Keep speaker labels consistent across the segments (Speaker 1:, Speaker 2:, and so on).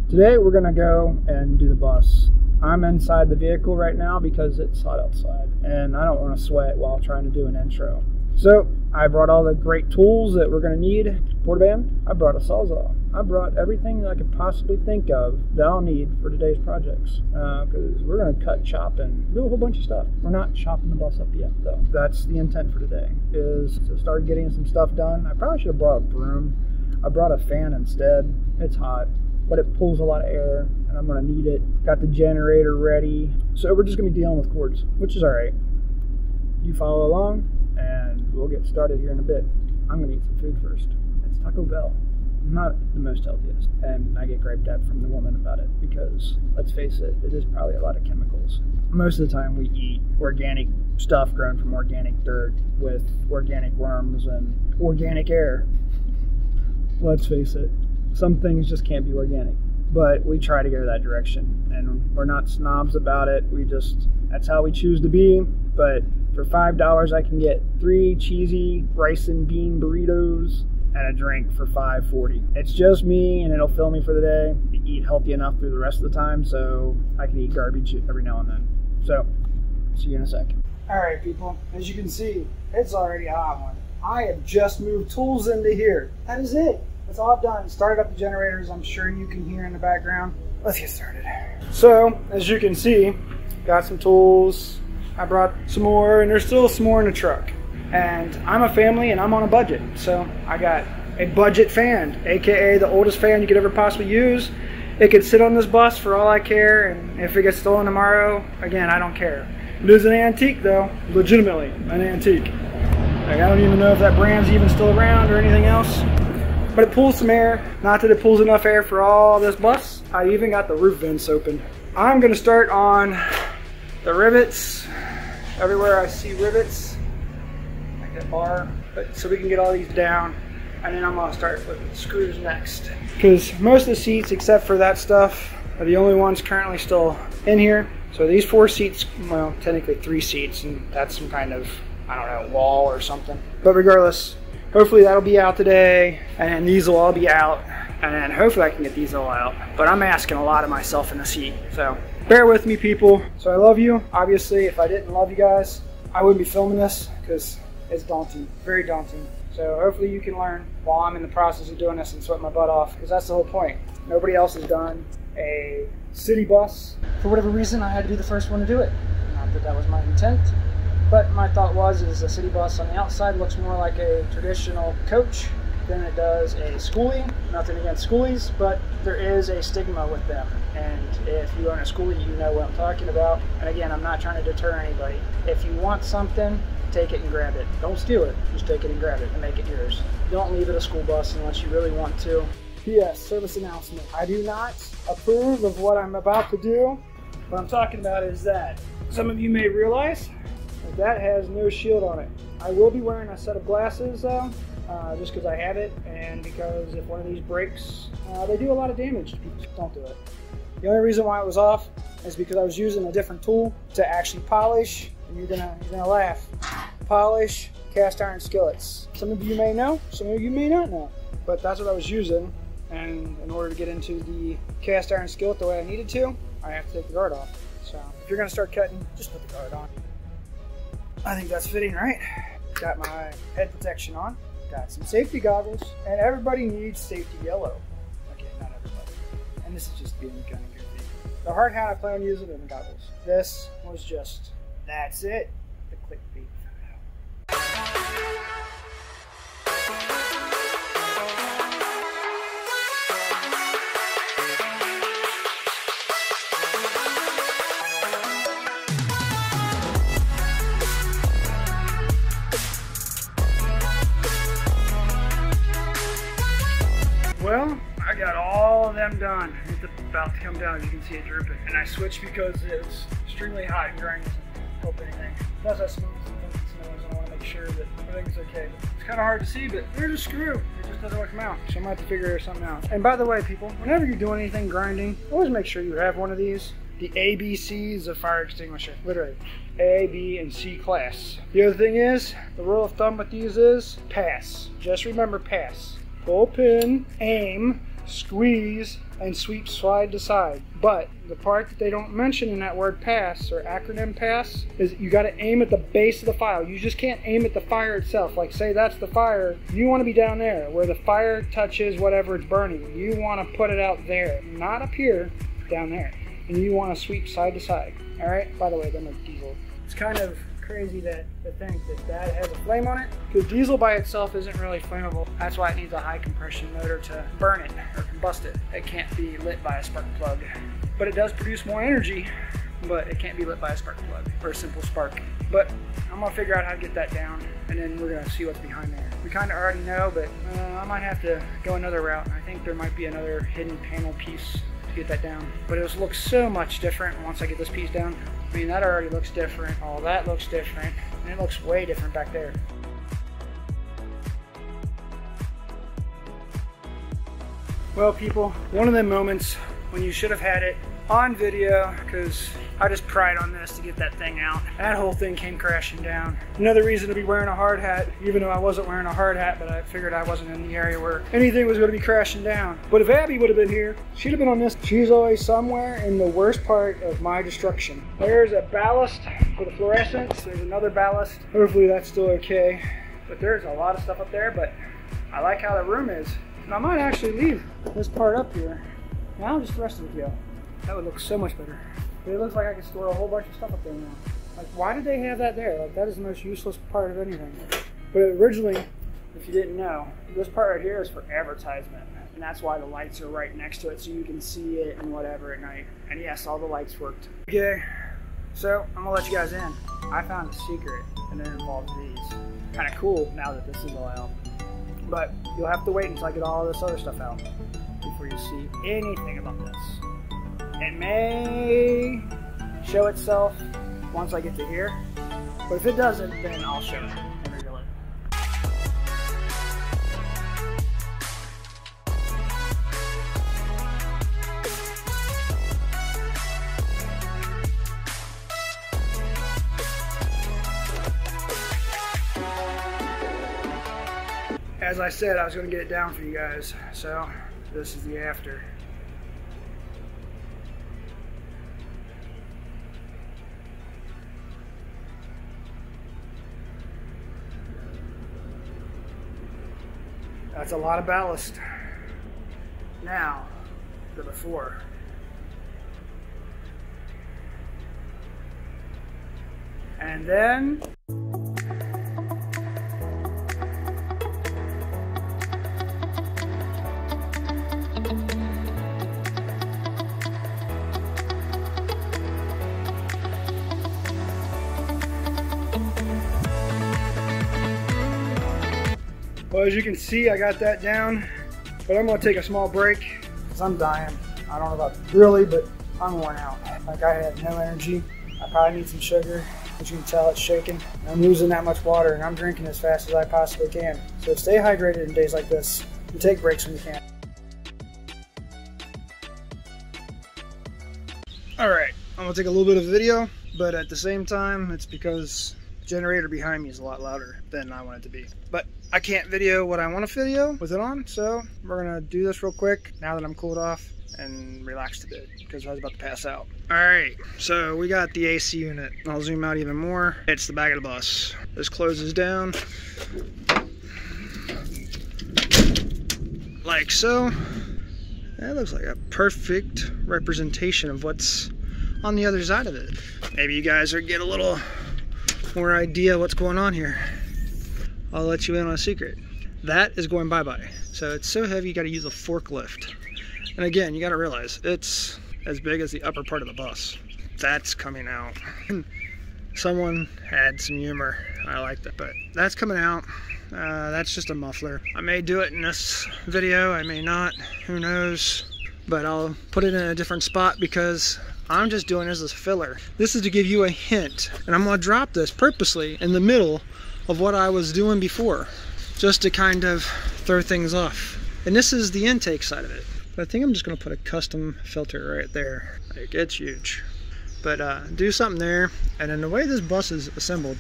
Speaker 1: Today we're gonna go and do the bus. I'm inside the vehicle right now because it's hot outside and I don't want to sweat while trying to do an intro. So I brought all the great tools that we're gonna need. Portaband, I brought a Sawzall. I brought everything that I could possibly think of that I'll need for today's projects. Because we're gonna cut, chop, and do a whole bunch of stuff. We're not chopping the bus up yet though. That's the intent for today, is to start getting some stuff done. I probably should have brought a broom. I brought a fan instead. It's hot, but it pulls a lot of air and I'm gonna need it. Got the generator ready. So we're just gonna be dealing with cords, which is all right. You follow along and we'll get started here in a bit. I'm gonna eat some food first. It's Taco Bell. Not the most healthiest. And I get griped at from the woman about it because, let's face it, it is probably a lot of chemicals. Most of the time we eat organic stuff grown from organic dirt with organic worms and organic air. Let's face it, some things just can't be organic. But we try to go that direction and we're not snobs about it. That's how we choose to be. But for $5 I can get 3 cheesy rice and bean burritos and a drink for $5.40. It's just me and it'll fill me for the day. I eat healthy enough through the rest of the time so I can eat garbage every now and then. So, see you in a sec. Alright people, as you can see, it's already a hot one. I have just moved tools into here. That is it. That's all I've done. Started up the generators, I'm sure you can hear in the background. Let's get started. So, as you can see, got some tools. I brought some more and there's still some more in the truck. And I'm a family and I'm on a budget. So I got a budget fan, AKA the oldest fan you could ever possibly use. It could sit on this bus for all I care, and if it gets stolen tomorrow, again, I don't care. It is an antique though, legitimately an antique. Like, I don't even know if that brand's even still around or anything else. But it pulls some air. Not that it pulls enough air for all this bus. I even got the roof vents open. I'm gonna start on the rivets. Everywhere I see rivets, that bar, so we can get all these down, and then I'm gonna start with the screws next. Because most of the seats, except for that stuff, are the only ones currently still in here. So these 4 seats, well, technically 3 seats, and that's some kind of, I don't know, wall or something. But regardless, hopefully that'll be out today, and then these will all be out, and then hopefully I can get these all out. But I'm asking a lot of myself in the seat, so bear with me, people. So I love you. Obviously, if I didn't love you guys, I wouldn't be filming this, because it's daunting, very daunting. So hopefully you can learn while I'm in the process of doing this and sweat my butt off, because that's the whole point. Nobody else has done a city bus. For whatever reason, I had to be the first one to do it. Not that that was my intent, but my thought was a city bus on the outside looks more like a traditional coach than it does a schoolie. Nothing against schoolies, but there is a stigma with them. And if you own a schoolie, you know what I'm talking about. And again, I'm not trying to deter anybody. If you want something, take it and grab it. Don't steal it, just take it and grab it and make it yours. Don't leave it a school bus unless you really want to. P.S. Service announcement. I do not approve of what I'm about to do. What I'm talking about is that some of you may realize that has no shield on it. I will be wearing a set of glasses though, just because I have it, and because if one of these breaks, they do a lot of damage to people. Don't do it. The only reason why it was off is because I was using a different tool to actually polish, and you're gonna laugh. Polish cast iron skillets. Some of you may know, some of you may not know, but that's what I was using. And in order to get into the cast iron skillet the way I needed to, I have to take the guard off. So if you're gonna start cutting, just put the guard on. I think that's fitting, right? Got my head protection on, got some safety goggles, and everybody needs safety yellow. Okay, not everybody. And this is just being kind of goofy. The hard hat I plan on using and the goggles. This was just, that's it. The clickbait. Well, I got all of them done. It's about to come down, as you can see it dripping. And I switched because it's extremely hot and grinding. Help anything. Plus I smoothed some things that snows and I want to make sure that everything's okay. It's kind of hard to see, but there's a screw. It just doesn't want to come out. So I might have to figure something out. And by the way, people, whenever you're doing anything grinding, always make sure you have one of these. The ABCs of fire extinguisher. Literally. A, B, and C class. The other thing is, the rule of thumb with these is pass. Just remember pass. Full pin, aim, squeeze, and sweep side to side. But the part that they don't mention in that word pass, or acronym pass, is you got to aim at the base of the file. You just can't aim at the fire itself. Like say that's the fire, you want to be down there where the fire touches whatever it's burning. You want to put it out there, not up here, down there. And you want to sweep side to side. All right, by the way, them are diesel. It's kind of crazy to think that has a flame on it, because diesel by itself isn't really flammable. That's why it needs a high compression motor to burn it or combust it. It can't be lit by a spark plug, but it does produce more energy, but it can't be lit by a spark plug or a simple spark. But I'm gonna figure out how to get that down, and then we're gonna see what's behind there. We kind of already know, but I might have to go another route. I think there might be another hidden panel piece to get that down, but it looks so much different once I get this piece down. I mean, that already looks different. All that looks different. And it looks way different back there. Well, people, one of them moments when you should have had it on video, because I just pried on this to get that thing out. That whole thing came crashing down. Another reason to be wearing a hard hat, even though I wasn't wearing a hard hat, but I figured I wasn't in the area where anything was going to be crashing down. But if Abby would have been here, she'd have been on this. She's always somewhere in the worst part of my destruction. There's a ballast for the fluorescents. There's another ballast. Hopefully that's still okay. But there's a lot of stuff up there, but I like how the room is. And I might actually leave this part up here. Now just the rest of it go. That would look so much better. But it looks like I could store a whole bunch of stuff up there now. Like, why did they have that there? Like, that is the most useless part of anything. But originally, if you didn't know, this part right here is for advertisement. And that's why the lights are right next to it, so you can see it and whatever at night. And yes, all the lights worked. Okay, so I'm gonna let you guys in. I found a secret, and it involves these. Kind of cool now that this is all out. But you'll have to wait until I get all this other stuff out before you see anything about this. It may show itself once I get to here, but if it doesn't, then I'll show it and reveal it. As I said, I was going to get it down for you guys, so this is the after. That's a lot of ballast. Now, the before. And then well, as you can see, I got that down, but I'm gonna take a small break because I'm dying. I don't know about really, but I'm worn out. Like, I have no energy. I probably need some sugar, but you can tell it's shaking. I'm losing that much water, and I'm drinking as fast as I possibly can. So stay hydrated in days like this, and take breaks when you can. All right, I'm gonna take a little bit of video, but at the same time, it's because the generator behind me is a lot louder than I want it to be. But I can't video what I want to video with it on, so we're gonna do this real quick now that I'm cooled off and relaxed a bit because I was about to pass out. All right, so we got the AC unit. I'll zoom out even more. It's the back of the bus. This closes down like so. That looks like a perfect representation of what's on the other side of it. Maybe you guys are getting a little more idea what's going on here. I'll let you in on a secret. That is going bye-bye. So it's so heavy you gotta use a forklift. And again, you gotta realize it's as big as the upper part of the bus. That's coming out. Someone had some humor. I like that, but that's coming out. That's just a muffler. I may do it in this video, I may not, who knows. But I'll put it in a different spot because I'm just doing this as a filler. This is to give you a hint, and I'm gonna drop this purposely in the middle of what I was doing before, just to kind of throw things off. And this is the intake side of it. But I think I'm just gonna put a custom filter right there. Like, it's huge. But do something there, and then the way this bus is assembled,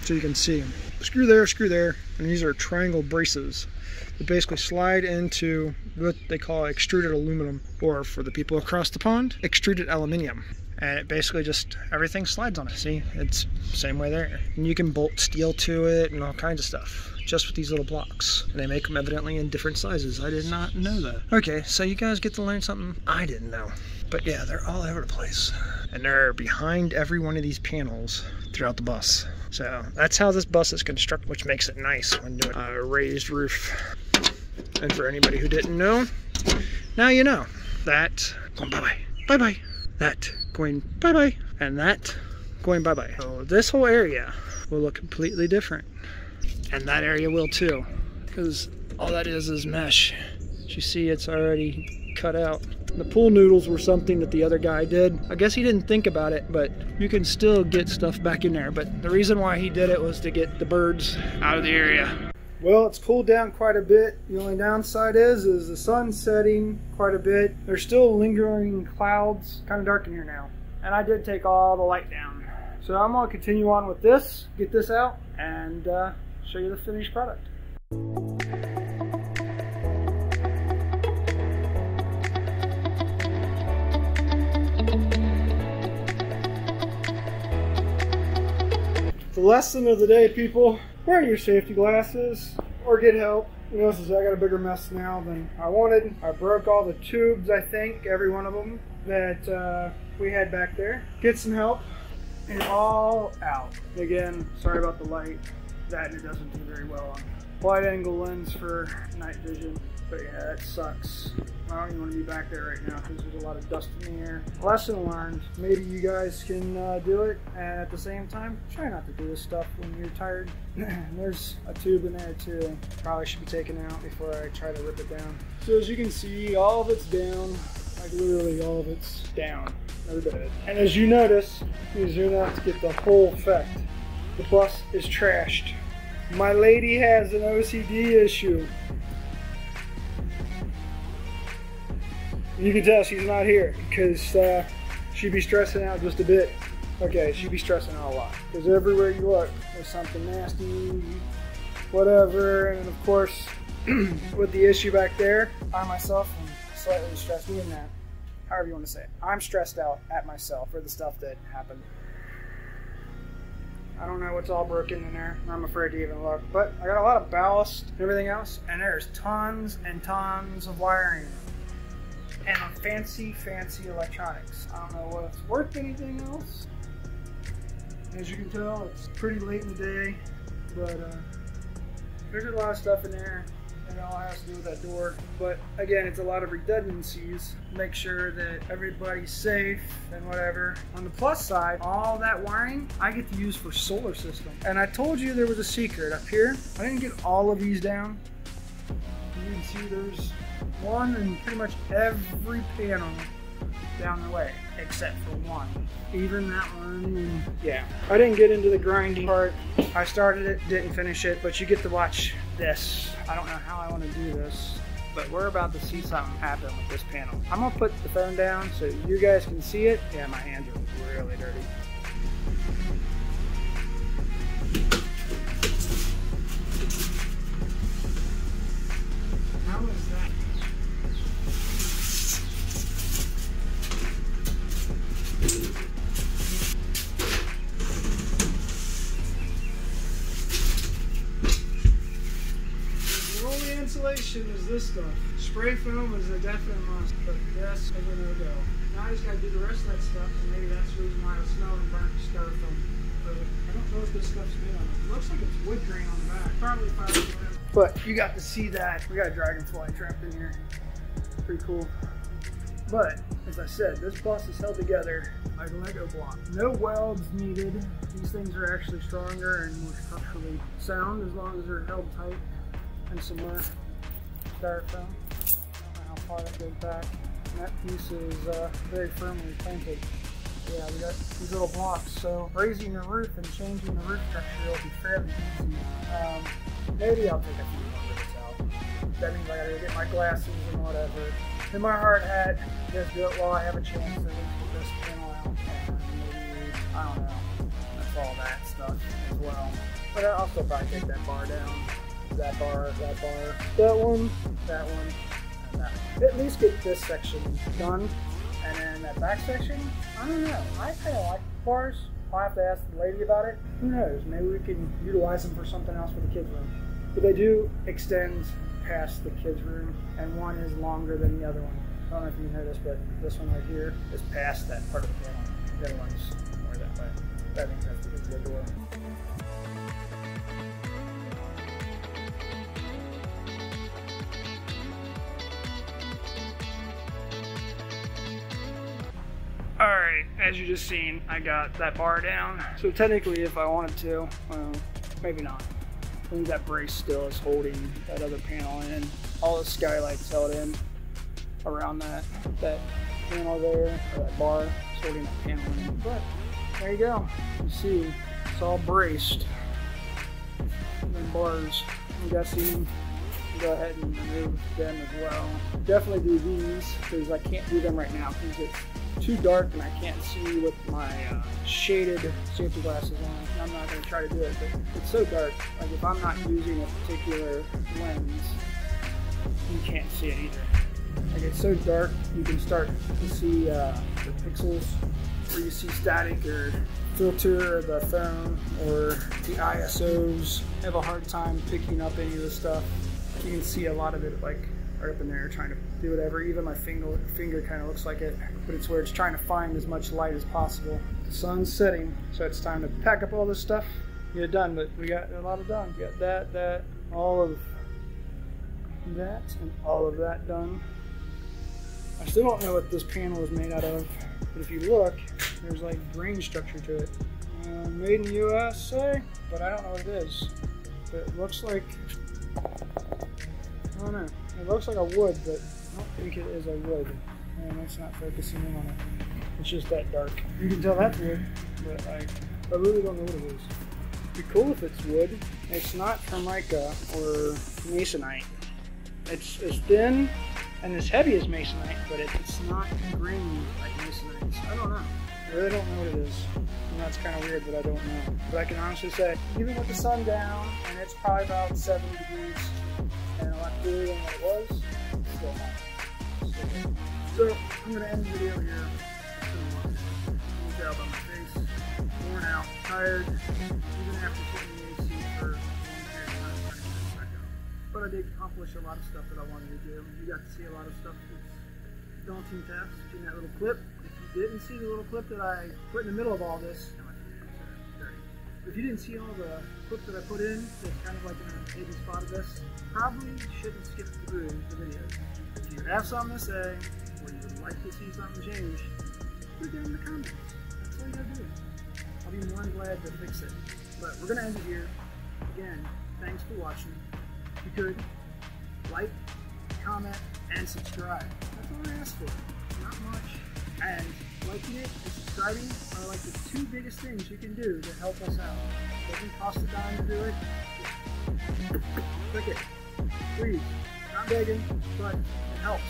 Speaker 1: so you can see. Screw there, and these are triangle braces that basically slide into what they call extruded aluminum, or for the people across the pond, extruded aluminium. And it basically just, everything slides on it. See, it's the same way there. And you can bolt steel to it and all kinds of stuff, just with these little blocks. And they make them evidently in different sizes. I did not know that. Okay, so you guys get to learn something I didn't know. But yeah, they're all over the place. And they're behind every one of these panels throughout the bus. So that's how this bus is constructed, which makes it nice when doing a raised roof. And for anybody who didn't know, now you know. That going bye-bye, bye-bye. That going bye-bye, and that going bye-bye. So this whole area will look completely different. And that area will too, because all that is mesh. As you see, it's already cut out. The pool noodles were something that the other guy did. I guess he didn't think about it, but you can still get stuff back in there. But the reason why he did it was to get the birds out of the area. Well, it's cooled down quite a bit. The only downside is the sun's setting quite a bit. There's still lingering clouds. Kind of dark in here now. And I did take all the light down. So I'm going to continue on with this, get this out, and show you the finished product. The lesson of the day, people: wear your safety glasses or get help. You know, since I got a bigger mess now than I wanted. I broke all the tubes, I think, every one of them that we had back there. Get some help and all out. Again, sorry about the light. That it doesn't do very well on wide angle lens for night vision. But yeah, it sucks. I don't even want to be back there right now because there's a lot of dust in the air. Lesson learned. Maybe you guys can do it, and at the same time, try not to do this stuff when you're tired. There's a tube in there too. Probably should be taken out before I try to rip it down. So as you can see, all of it's down. Like literally all of it's down. No bed. And as you notice, you zoom out to get the whole effect. The bus is trashed. My lady has an OCD issue. You can tell she's not here because she'd be stressing out just a bit. Okay, she'd be stressing out a lot because everywhere you look, there's something nasty, whatever. And of course, with the issue back there, I myself am slightly stressed in that. However you want to say it. I'm stressed out at myself for the stuff that happened. I don't know what's all broken in there. I'm afraid to even look. But I got a lot of ballast and everything else. And there's tons and tons of wiring. And fancy electronics. I don't know what it's worth anything else. As you can tell, it's pretty late in the day. But there's a lot of stuff in there. And it all has to do with that door. But again, it's a lot of redundancies. Make sure that everybody's safe and whatever. On the plus side, all that wiring I get to use for solar system. And I told you there was a secret up here. I didn't get all of these down. You can see there's one in pretty much every panel down the way, except for one. Even that one, and yeah. I didn't get into the grinding part. I started it, didn't finish it, but you get to watch this. I don't know how I want to do this, but we're about to see something happen with this panel. I'm gonna put the phone down so you guys can see it. Yeah, my hands are really dirty. How is that? The only insulation is this stuff. Spray foam is a definite must, but this is a no-go. Now I just gotta do the rest of that stuff, and maybe that's the reason why it's smelling burnt styrofoam. But I don't know if this stuff's made on it. It looks like it's wood grain on the back. Probably fiberglass. But you got to see that. We got a dragonfly trapped in here. Pretty cool. But, as I said, this bus is held together like a Lego block. No welds needed. These things are actually stronger and more structurally sound as long as they're held tight. And some more styrofoam. I don't know how far that goes back. And that piece is very firmly planted. Yeah, we got these little blocks. So raising the roof and changing the roof structure will be fairly easy. Maybe I'll take a few more rivets out. That means I gotta go get my glasses and whatever. In my hard hat, just do it while I have a chance to get this panel out. And maybe, I don't know. with all that stuff as well. But I'll still probably take that bar down. That bar, that bar, that one, and that one. At least get this section done. And then that back section, I don't know. I kind of like bars. I'll have to ask the lady about it. Who knows? Maybe we can utilize them for something else for the kids' room. But they do extend past the kids' room, and one is longer than the other one. I don't know if you know this, but this one right here is past that part of the panel. The other one's more that way. I think that's because of the door. Alright, as you just seen, I got that bar down. So technically, if I wanted to, well, maybe not. I think that brace still is holding that other panel in. All the skylights held in around that panel there, or that bar is holding that panel in. But there you go. You see, it's all braced. And then bars, I'm guessing, go ahead and remove them as well. Definitely do these, because I can't do them right now because it's too dark and I can't see with my shaded safety glasses on. I'm not going to try to do it, but it's so dark. Like if I'm not using a particular lens, you can't see it either. Like it's so dark, you can start to see the pixels where you see static or filter, the phone, or the ISOs. I have a hard time picking up any of the stuff. You can see a lot of it like right up in there trying to do whatever. Even my finger kind of looks like it, but it's where it's trying to find as much light as possible. The sun's setting, so it's time to pack up all this stuff, get it done. But we got a lot of done. We got that, all of that, and all of that done. I still don't know what this panel is made out of, but if you look, there's like grain structure to it. Made in the USA, but I don't know what it is. But it looks like, I don't know. It looks like a wood, but I don't think it is a wood. And it's not focusing in on it. It's just that dark. You can tell that's wood, but I really don't know what it is. It'd be cool if it's wood. It's not Formica or masonite. It's as thin and as heavy as masonite, but it's not grainy like masonite. So I don't know. I really don't know what it is. And that's kind of weird that I don't know. But I can honestly say, even with the sun down, and it's probably about 70 degrees, and a lot cooler than what it was, it's still hot. So I'm going to end the video here. You can tell by my face, worn out, tired, even after sitting in the AC for a long period of time trying to get back up. But I did accomplish a lot of stuff that I wanted to do. You got to see a lot of stuff that's daunting tasks in that little clip. If you didn't see the little clip that I put in the middle of all this, if you didn't see all the clips that I put in, that's kind of like in a hidden spot of this, probably shouldn't skip through the video. If you have something to say, or you would like to see something change, put it down in the comments. That's all you gotta do. I'll be more than glad to fix it. But we're gonna end it here. Again, thanks for watching. If you could, like, comment, and subscribe. That's all I ask for. Not much. And liking it and subscribing are like the two biggest things you can do to help us out. It doesn't cost a dime to do it. Just click it. Please. Not begging, but it helps.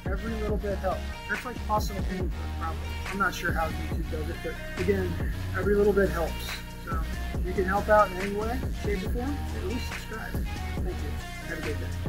Speaker 1: Every little bit helps. That's like tossing a penny for a problem. I'm not sure how YouTube does it, but again, every little bit helps. So if you can help out in any way, shape, or form, at least subscribe. Thank you. Have a good day.